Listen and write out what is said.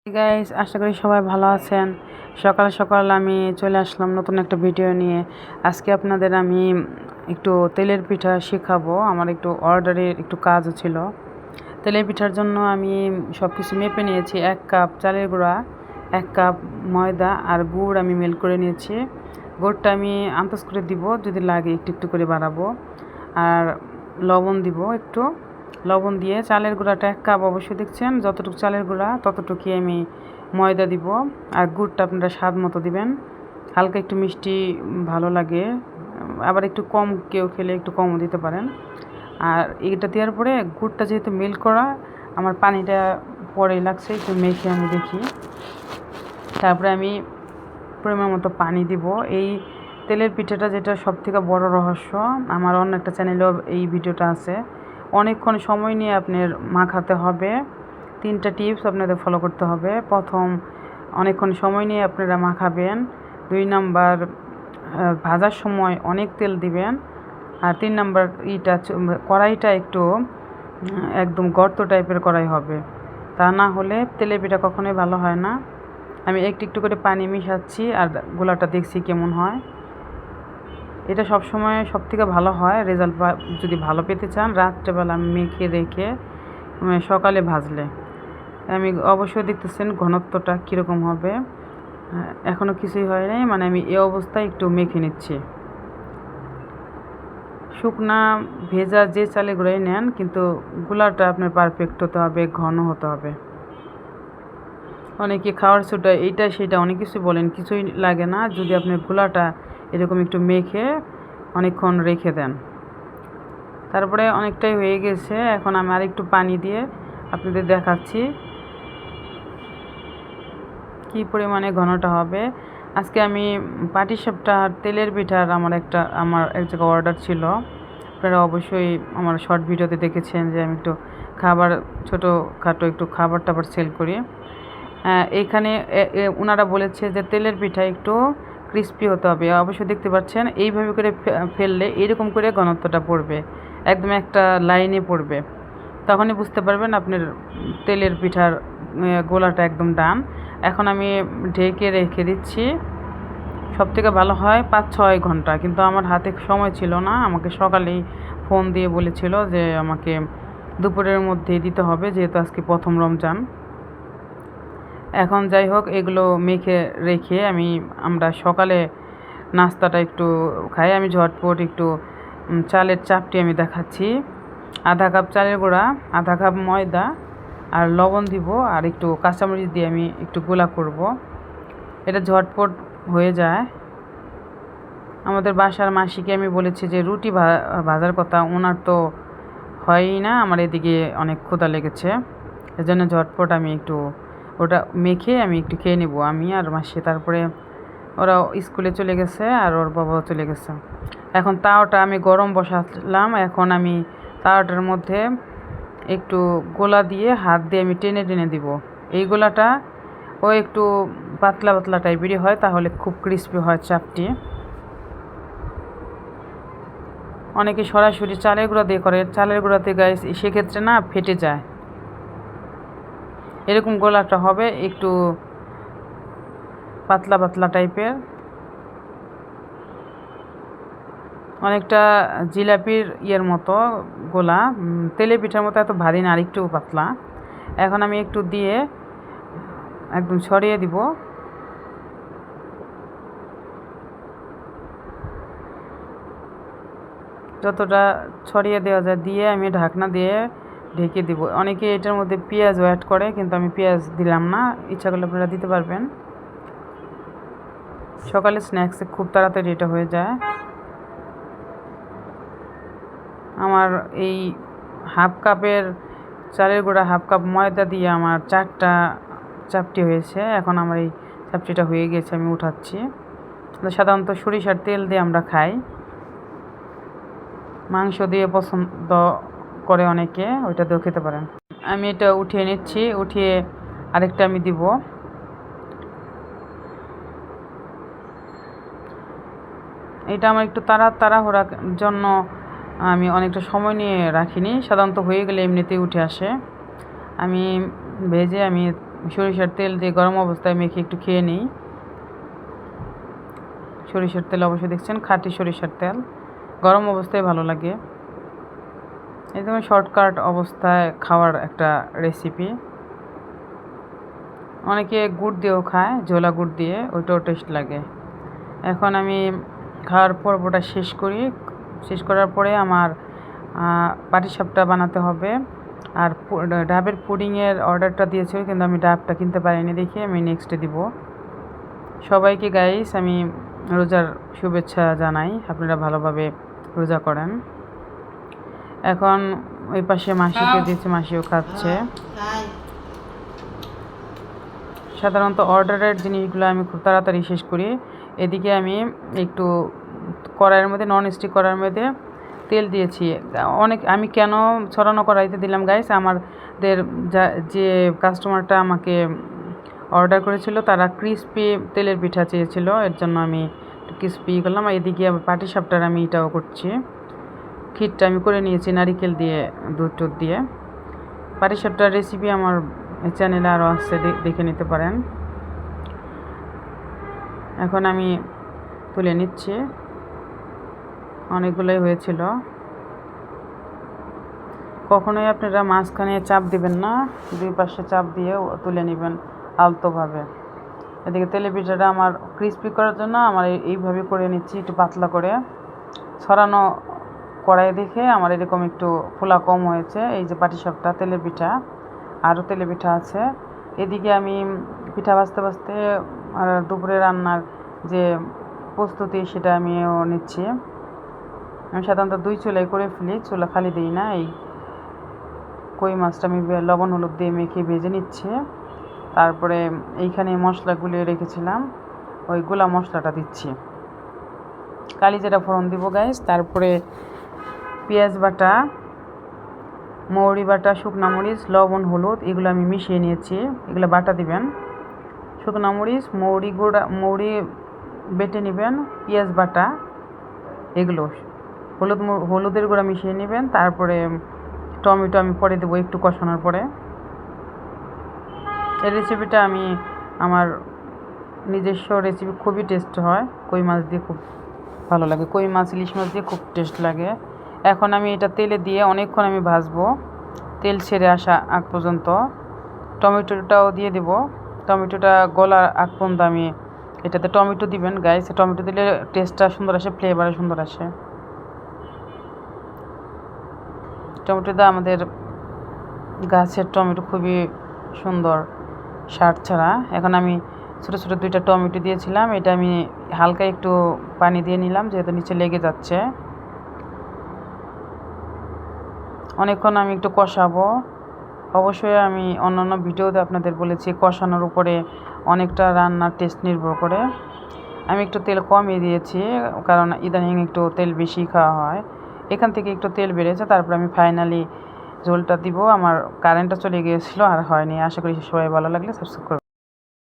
Guys, আশা করি সবাই ভালো আছেন। সকাল সকাল আমি চলে আসলাম নতুন একটা ভিডিও নিয়ে। আজকে আপনাদের আমি একটু তেলের পিঠা শেখাবো। আমার একটু অর্ডারের একটু কাজও ছিল। তেলের পিঠার জন্য আমি সব কিছু মেপে নিয়েছি। 1 কাপ চালের গুঁড়া, 1 কাপ ময়দা আর গুড় আমি মেল্ট করে নিয়েছি। গুড়টা আমি আন্দাজ করে দিব, যদি লাগে একটু একটু করে বাড়াবো। আর লবণ দিব একটু। লবণ দিয়ে চালের গুঁড়াটা 1 কাপ অবশ্যই দেখছেন, যতটুকু চালের গুঁড়া ততটুকুই আমি ময়দা দিব। আর গুড়টা আপনারা স্বাদ মতো দিবেন। হালকা একটু মিষ্টি ভালো লাগে, আবার একটু কম কেউ খেলে একটু কমও দিতে পারেন। আর এটা দেওয়ার পরে গুড়টা যেহেতু মেল্ট করা, আমার পানিটা পরেই লাগছে, একটু মেখে আমি দেখি। তারপরে আমি পরিমাণ মতো পানি দিব। এই তেলের পিঠাটা যেটা সবথেকে বড় রহস্য, আমার অন্য একটা চ্যানেলেও এই ভিডিওটা আছে। অনেকক্ষণ সময় নিয়ে আপনার মাখাতে হবে। 3টা টিপস আপনাদের ফলো করতে হবে। প্রথম, অনেকক্ষণ সময় নিয়ে আপনারা মাখাবেন। 2 নাম্বার, ভাজার সময় অনেক তেল দিবেন। আর 3 নাম্বার, কড়াইটা একটু একদম গর্ত টাইপের কড়াই হবে, তা না হলে তেলের পিঠা কখনোই ভালো হয় না। আমি একটু একটু করে পানি মিশাচ্ছি আর গোলাটা দেখছি কেমন হয়। এটা সবসময় সবথেকে ভালো হয় রেজাল্ট। যদি ভালো পেতে চান, রাত্রেবেলা মেখে রেখে সকালে ভাজলে। আমি অবশ্যই দেখতেছেন ঘনত্বটা কীরকম হবে। এখনও কিছুই হয় নাই, মানে আমি এই অবস্থায় একটু মেখে নিচ্ছি। শুকনা ভেজা যে চালে গুঁড়াই নেন, কিন্তু গুলাটা আপনার পারফেক্ট হতে হবে, ঘন হতে হবে। অনেকে খাওয়ার সোডা এইটা সেটা অনেক কিছু বলেন, কিছুই লাগে না যদি আপনার গুলাটা এরকম একটু মেখে অনেকক্ষণ রেখে দেন। তারপরে অনেকটাই হয়ে গেছে, এখন আমি আরেকটু পানি দিয়ে আপনাদের দেখাচ্ছি কী পরিমাণে ঘনটা হবে। আজকে আমি পাটিসাপটা আর তেলের পিঠার আমার এক জায়গায় অর্ডার ছিল। আপনারা অবশ্যই আমার শর্ট ভিডিওতে দেখেছেন যে আমি একটু খাবার, ছোটোখাটো একটু খাবার টাবার সেল করি। এইখানে ওনারা বলেছে যে তেলের পিঠা একটু ক্রিস্পি হতে হবে। অবশ্যই দেখতে পাচ্ছেন এইভাবে করে ফেললে এরকম করে ঘনত্বটা পড়বে, একদম একটা লাইনে পড়বে। তখনই বুঝতে পারবেন আপনার তেলের পিঠার গোলাটা একদম ডান। এখন আমি ঢেকে রেখে দিচ্ছি। সবথেকে ভালো হয় 5-6 ঘন্টা, কিন্তু আমার হাতে সময় ছিল না। আমাকে সকালেই ফোন দিয়ে বলেছিল যে আমাকে দুপুরের মধ্যেই দিতে হবে, যেহেতু আজকে প্রথম রমজান। এখন যাই হোক, এগুলো মেখে রেখে আমরা সকালে নাস্তাটা একটু খাই। আমি ঝটপট একটু চালের চাপটি আমি দেখাচ্ছি। 1/2 কাপ চালের গুঁড়া, 1/2 কাপ ময়দা আর লবণ দিব, আর একটু কাঁচামরিচ দিয়ে আমি একটু গোলা করব। এটা ঝটপট হয়ে যায়। আমাদের বাসার মাসিকে আমি বলেছি যে রুটি ভাজার কথা, ওনার তো হয়ই না। আমার এদিকে অনেক ক্ষুধা লেগেছে, এজন্য ঝটপট আমি একটু ওটা মেখে আমি একটু খেয়ে নেব, আমি আর মাসি। তারপরে ওরা স্কুলে চলে গেছে আর ওর বাবাও চলে গেছে। এখন তাওয়াটা আমি গরম বসালাম। এখন আমি তাওয়াটার মধ্যে একটু গোলা দিয়ে হাত দিয়ে আমি টেনে টেনে দিব। এই গোলাটা একটু পাতলা পাতলা টাইপেরই হয়, তাহলে খুব ক্রিস্পি হয় চাপটি। অনেকে সরাসরি চালের গুঁড়া দিয়ে করে, চালের গুঁড়াতে গাইস সেক্ষেত্রে না ফেটে যায়। এরকম গোলাটা হবে একটু পাতলা পাতলা টাইপের, অনেকটা জিলাপির মতো গোলা। তেলে পিঠার মতো এত ভারী না, আরেকটু পাতলা। এখন আমি একটু দিয়ে একদম ছড়িয়ে দিব। যতটা ছড়িয়ে দেওয়া যায় দিয়ে আমি ঢাকনা দিয়ে ঢেকে দিব। অনেকে এটার মধ্যে পেঁয়াজও অ্যাড করে, কিন্তু আমি পেঁয়াজ দিলাম না। ইচ্ছা করলে আপনারা দিতে পারবেন। সকালে স্ন্যাক্সে খুব তাড়াতাড়ি এটা হয়ে যায়। আমার এই 1/2 কাপের চালের গুঁড়া, 1/2 কাপ ময়দা দিয়ে আমার 4টা চাপটি হয়েছে। এখন আমার এই চাপটিটা হয়ে গেছে, আমি উঠাচ্ছি। সাধারণত সরিষার তেল দিয়ে আমরা খাই, মাংস দিয়ে পছন্দ করে অনেকে, ওইটা দিয়েও খেতে পারেন। আমি এটা উঠিয়ে নিচ্ছি, উঠিয়ে আরেকটা আমি দিব। এটা আমার একটু তাড়াহুড়ার জন্য আমি অনেকটা সময় নিয়ে রাখিনি, সাধারণত হয়ে গেলে এমনিতেই উঠে আসে। আমি ভেজে আমি সরিষার তেল দিয়ে গরম অবস্থায় মেখে একটু খেয়ে নিই। সরিষার তেল অবশ্যই দেখছেন খাঁটি সরিষার তেল, গরম অবস্থায় ভালো লাগে। একদম শর্টকাট অবস্থায় খাওয়ার একটা রেসিপি। অনেকে গুড় দিয়েও খায়, ঝোলা গুড় দিয়ে, ওইটাও টেস্ট লাগে। এখন আমি খাওয়ার পর্বটা শেষ করার পরে আমার পাটিসাপটা বানাতে হবে। আর ডাবের পুডিংয়ের অর্ডারটা দিয়েছিল, কিন্তু আমি ডাবটা কিনতে পারিনি দেখে আমি নেক্সটে দিব। সবাইকে গাইস আমি রোজার শুভেচ্ছা জানাই, আপনারা ভালোভাবে রোজা করেন। এখন ওই পাশে মাসিকে দিয়েছে, মাসিও খাচ্ছে। সাধারণত অর্ডারের জিনিসগুলো আমি খুব তাড়াতাড়ি শেষ করি। এদিকে আমি একটু কড়াইয়ের মধ্যে, নন স্টিক কড়াইয়ের মধ্যে তেল দিয়েছি। আমি কেন ছড়ানো কড়াইতে দিলাম গাইস, আমাদের যে কাস্টমারটা আমাকে অর্ডার করেছিল তারা ক্রিস্পি তেলের পিঠা চেয়েছিল, এর জন্য আমি ক্রিস্পি করলাম। আর এদিকে আবার পাটিসাপটার আমি এটাও করছি, ক্ষীরটা আমি করে নিয়েছি নারিকেল দিয়ে, দুধ টুধ দিয়ে। পাটিসাপটার রেসিপি আমার চ্যানেলে আরও আছে, দেখে নিতে পারেন। এখন আমি তুলে নিচ্ছি, অনেকগুলোই হয়েছিল। কখনোই আপনারা মাঝখানে চাপ দিবেন না, দুই পাশে চাপ দিয়ে তুলে নেবেন আলতোভাবে। এদিকে তেলে পিঠাটা আমার ক্রিস্পি করার জন্য আমার এইভাবে করে নিচ্ছি, একটু পাতলা করে। ছড়ানো কড়াই দেখে আমার এরকম একটু ফোলা কম হয়েছে। এই যে পাটিসাপটা তেলের পিঠা, আরও তেলের পিঠা আছে। এদিকে আমি পিঠা ভাজতে ভাজতে আর দুপুরে রান্নার যে প্রস্তুতি সেটা আমিও নিচ্ছি। আমি সাধারণত 2 চুলাই করে ফেলি, চুলা খালি দিই না। এই কই মাছটা আমি লবণ হলুদ দিয়ে মেখে ভেজে নিচ্ছি। তারপরে এইখানে মশলাগুলি রেখেছিলাম, ওই গুলা মশলাটা দিচ্ছি, কালিজিরা ফোড়ন দিব গাইস। তারপরে পেঁয়াজ বাটা, মৌরি বাটা, শুকনো মরিচ, লবণ হলুদ এগুলো আমি মিশিয়ে নিয়েছি, এগুলো বাটা দিবেন। শুকনো মরিচ, মৌরি বেটে নেবেন, পেঁয়াজ বাটা এগুলো, হলুদের গুঁড়া মিশিয়ে নেবেন। তারপরে টমেটো আমি পরে দেবো একটু কষানোর পরে। এই রেসিপিটা আমার নিজস্ব রেসিপি, খুবই টেস্ট হয়। কই মাছ দিয়ে খুব ভালো লাগে, কই মাছ ইলিশ মাছ দিয়ে খুব টেস্ট লাগে। এখন আমি এটা তেলে দিয়ে অনেকক্ষণ আমি ভাজবো, তেল ছেড়ে আসা আগ পর্যন্ত। টমেটোটাও দিয়ে দেব, টমেটোটা গলার আগ পর্যন্ত আমি এটাতে টমেটো দিবেন গাইস, টমেটো দিলে টেস্টটা সুন্দর আসে, ফ্লেভারও সুন্দর আসে। টমেটোটা আমাদের গাছের টমেটো, খুবই সুন্দর স্বাদ ছাড়া। এখন আমি ছোটো ছোটো 2টা টমেটো দিয়েছিলাম, এটা আমি হালকা একটু পানি দিয়ে নিলাম, যেহেতু নিচে লেগে যাচ্ছে। অনেকক্ষণ আমি একটু কষাবো। অবশ্যই আমি অন্যান্য ভিডিওতে আপনাদের বলেছি, কষানোর উপরে অনেকটা রান্নার টেস্ট নির্ভর করে। আমি একটু তেল কমিয়ে দিয়েছি, কারণ ইদানিং একটু তেল বেশি খাওয়া হয়, এখান থেকে একটু তেল বেড়েছে। তারপর আমি ফাইনালি ঝোলটা দিব। আমার কারেন্টটা চলে গিয়েছিলো, আর হয়নি। আশা করি সবাই ভালো লাগলে সাবস্ক্রাইব করবেন।